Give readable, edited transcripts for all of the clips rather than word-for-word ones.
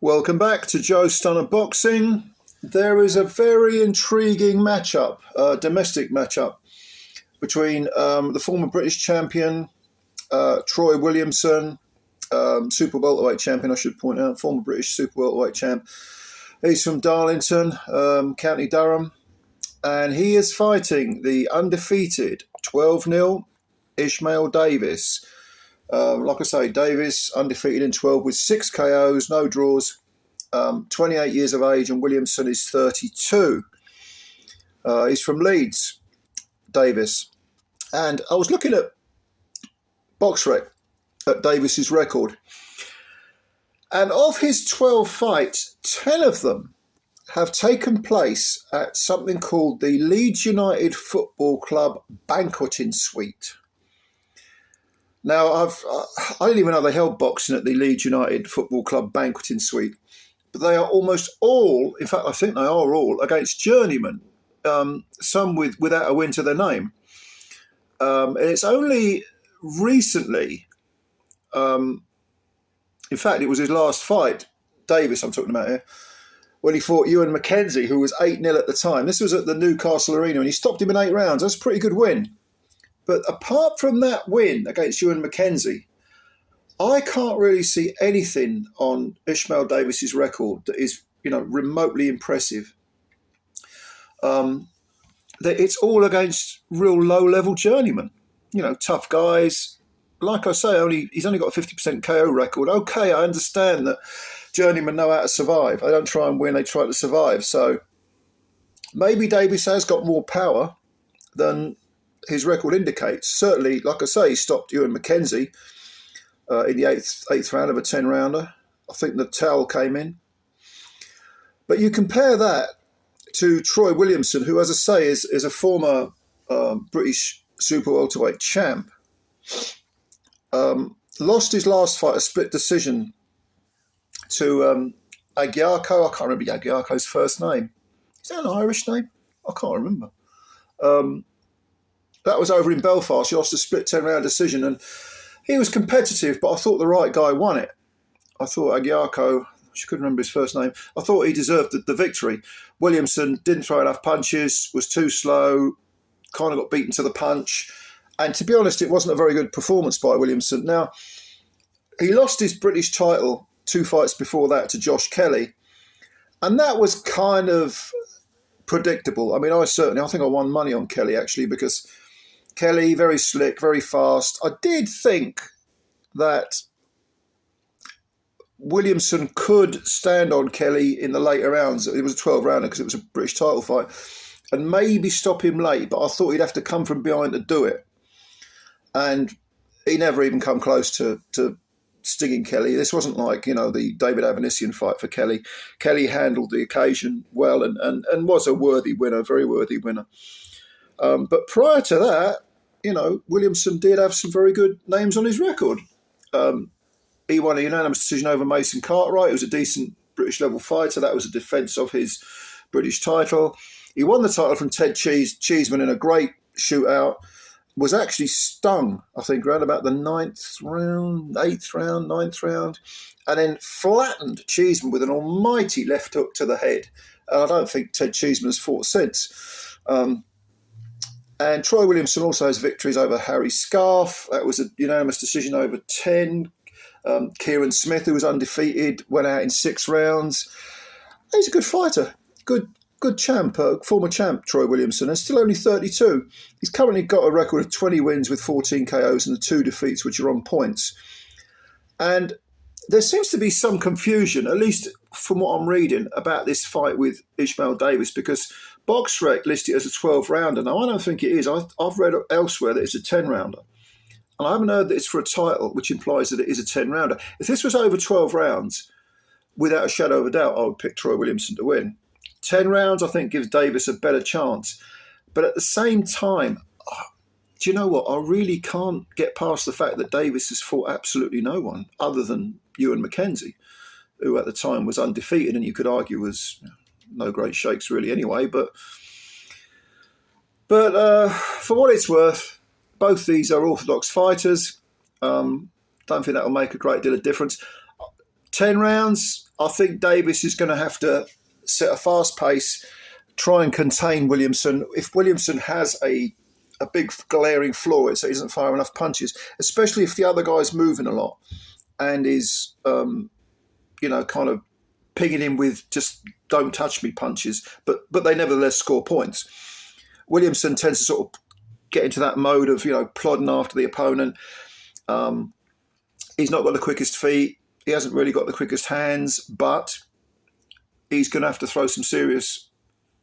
Welcome back to Joe Stunner Boxing. There is a very intriguing matchup, domestic matchup, between the former British champion, Troy Williamson, super-welterweight champion, I should point out, former British super-welterweight champ. He's from Darlington, County Durham, and he is fighting the undefeated 12-0 Ishmael Davis. Like I say, Davis undefeated in 12 with 6 KOs, no draws, 28 years of age, and Williamson is 32. He's from Leeds, Davis. And I was looking at BoxRec, at Davis's record, and of his 12 fights, 10 of them have taken place at something called the Leeds United Football Club Banqueting Suite. Now, I didn't even know they held boxing at the Leeds United Football Club Banqueting Suite, but they are almost all, in fact, I think they are all, against journeymen, some without a win to their name. And it's only recently, in fact, it was his last fight, Davis I'm talking about here, when he fought Ewan McKenzie, who was 8-0 at the time. This was at the Newcastle Arena, and he stopped him in 8 rounds. That's a pretty good win. But apart from that win against Ewan McKenzie, I can't really see anything on Ishmael Davis's record that is, remotely impressive. It's all against real low-level journeymen, tough guys. Like I say, he's only got a 50% KO record. Okay, I understand that journeymen know how to survive. They don't try and win, they try to survive. So maybe Davis has got more power than his record indicates. Certainly, like I say, he stopped Ewan McKenzie in the eighth round of a 10-rounder. I think the towel came in. But you compare that to Troy Williamson, who, as I say, is a former British super welterweight champ. Lost his last fight, a split decision, to Agiarco. I can't remember Agiarco's first name. Is that an Irish name? I can't remember. That was over in Belfast. He lost a split 10-round decision, and he was competitive, but I thought the right guy won it. I thought Agiarco, I couldn't remember his first name, I thought he deserved the victory. Williamson didn't throw enough punches, was too slow, kind of got beaten to the punch. And to be honest, it wasn't a very good performance by Williamson. Now, he lost his British title 2 fights before that to Josh Kelly, and that was kind of predictable. I mean, I think I won money on Kelly, actually, because Kelly, very slick, very fast. I did think that Williamson could stand on Kelly in the later rounds. It was a 12-rounder because it was a British title fight, and maybe stop him late, but I thought he'd have to come from behind to do it. And he never even come close to stinging Kelly. This wasn't like, the David Avanesian fight for Kelly. Kelly handled the occasion well and was a worthy winner, a very worthy winner. But prior to that, Williamson did have some very good names on his record. He won a unanimous decision over Mason Cartwright. It was a decent British level fighter. That was a defence of his British title. He won the title from Ted Cheeseman in a great shootout. Was actually stung, I think, around about the 8th round, 9th round, and then flattened Cheeseman with an almighty left hook to the head. And I don't think Ted Cheeseman has fought since. And Troy Williamson also has victories over Harry Scarf. That was a unanimous decision over 10. Kieran Smith, who was undefeated, went out in 6 rounds. He's a good fighter. Good champ, former champ, Troy Williamson, and still only 32. He's currently got a record of 20 wins with 14 KOs and the 2 defeats, which are on points. And there seems to be some confusion, at least from what I'm reading, about this fight with Ishmael Davis, because BoxRec listed it as a 12-rounder. Now, I don't think it is. I've read elsewhere that it's a 10-rounder. And I haven't heard that it's for a title, which implies that it is a 10-rounder. If this was over 12 rounds, without a shadow of a doubt, I would pick Troy Williamson to win. 10 rounds, I think, gives Davis a better chance. But at the same time, do you know what? I really can't get past the fact that Davis has fought absolutely no one other than Ewan McKenzie, who at the time was undefeated and you could argue was no great shakes really anyway. But for what it's worth, both these are orthodox fighters. Don't think that will make a great deal of difference. 10 rounds, I think Davis is going to have to set a fast pace, try and contain Williamson. If Williamson has a big glaring flaw, it's that he doesn't fire enough punches, especially if the other guy's moving a lot and is, kind of pinging him with just don't touch me punches, but they nevertheless score points. Williamson tends to sort of get into that mode of, plodding after the opponent. He's not got the quickest feet. He hasn't really got the quickest hands, but he's going to have to throw some serious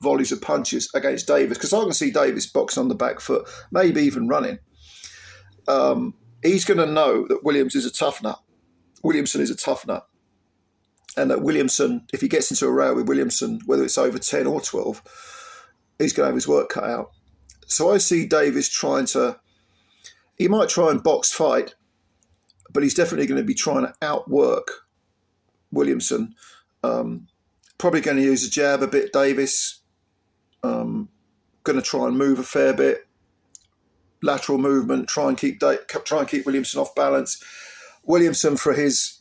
volleys of punches against Davis, because I can see Davis boxing on the back foot, maybe even running. He's going to know that Williamson is a tough nut, and that Williamson, if he gets into a row with Williamson, whether it's over 10 or 12, he's going to have his work cut out. So I see Davis he might try and box fight, but he's definitely going to be trying to outwork Williamson. Probably going to use a jab a bit, Davis. Going to try and move a fair bit. Lateral movement, try and keep Williamson off balance. Williamson, for his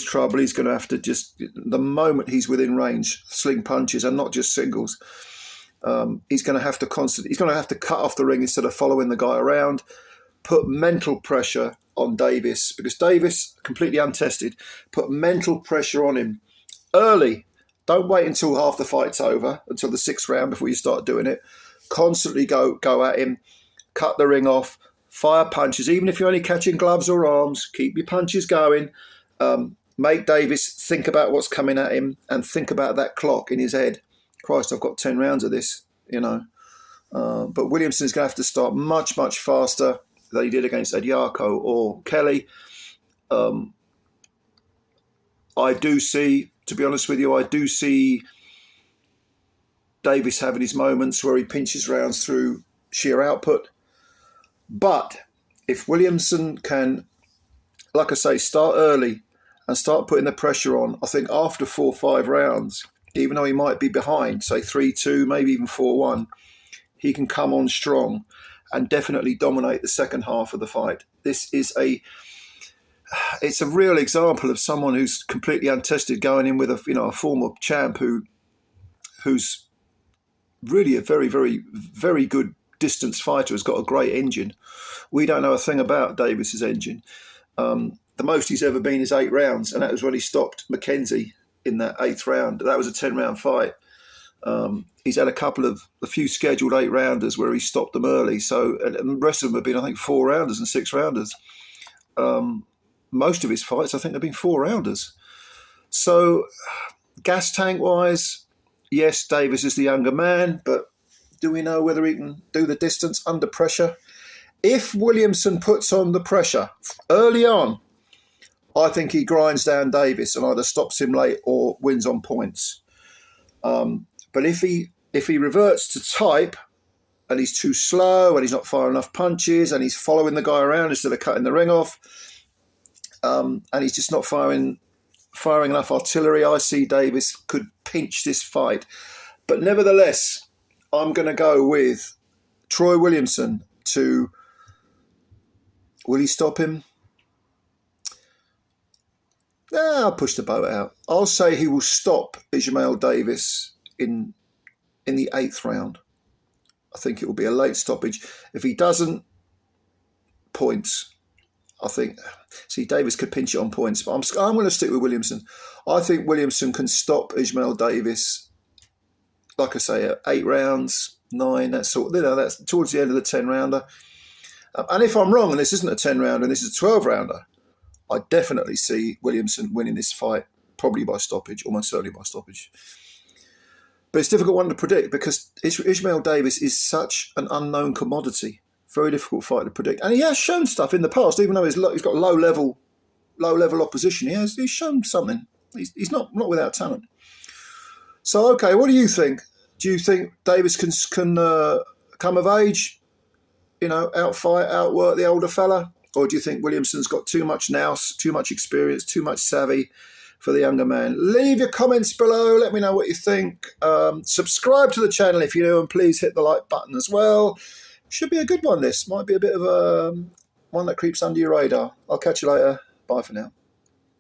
trouble, he's going to have to just, the moment he's within range, sling punches, and not just singles. He's going to have to cut off the ring instead of following the guy around. Put mental pressure on Davis, because Davis, completely untested, put mental pressure on him early. Don't wait until half the fight's over, until the 6th round before you start doing it. Constantly go at him, cut the ring off, fire punches. Even if you're only catching gloves or arms, keep your punches going. Make Davis think about what's coming at him and think about that clock in his head. Christ, I've got 10 rounds of this, But Williamson's going to have to start much, much faster than he did against Ediako or Kelly. I do see Davis having his moments where he pinches rounds through sheer output. But if Williamson can, like I say, start early and start putting the pressure on, I think after 4 or 5 rounds, even though he might be behind, say 3-2, maybe even 4-1, he can come on strong and definitely dominate the second half of the fight. It's a real example of someone who's completely untested going in with a former champ who's really a very, very, very good distance fighter, has got a great engine. We don't know a thing about Davis's engine. The most he's ever been is 8 rounds, and that was when he stopped Mackenzie in that 8th round. That was a 10-round fight. He's had a few scheduled 8-rounders where he stopped them early. So, and the rest of them have been, I think, 4-rounders and 6-rounders. Most of his fights, I think, have been 4-rounders. So, gas tank wise, yes, Davis is the younger man, but do we know whether he can do the distance under pressure? If Williamson puts on the pressure early on, I think he grinds down Davis and either stops him late or wins on points. But if he reverts to type and he's too slow and he's not firing enough punches and he's following the guy around instead of cutting the ring off, and he's just not firing enough artillery, I see Davis could pinch this fight. But nevertheless, I'm going to go with Troy Williamson to... Will he stop him? I'll push the boat out. I'll say he will stop Ishmael Davis in the 8th round. I think it will be a late stoppage. If he doesn't, points. I think, see, Davis could pinch it on points, but I'm going to stick with Williamson. I think Williamson can stop Ishmael Davis, like I say, at 8 rounds, 9, that's towards the end of the 10-rounder. And if I'm wrong, and this isn't a 10-rounder and this is a 12-rounder, I definitely see Williamson winning this fight, probably by stoppage, almost certainly by stoppage. But it's a difficult one to predict because Ishmael Davis is such an unknown commodity. Very difficult fight to predict. And he has shown stuff in the past, even though he's got low level opposition. He's shown something. He's not without talent. So, okay, what do you think? Do you think Davis can come of age, outfight, outwork the older fella? Or do you think Williamson's got too much nous, too much experience, too much savvy for the younger man? Leave your comments below. Let me know what you think. Subscribe to the channel if you're new, and please hit the like button as well. Should be a good one, this. Might be a bit of one that creeps under your radar. I'll catch you later. Bye for now.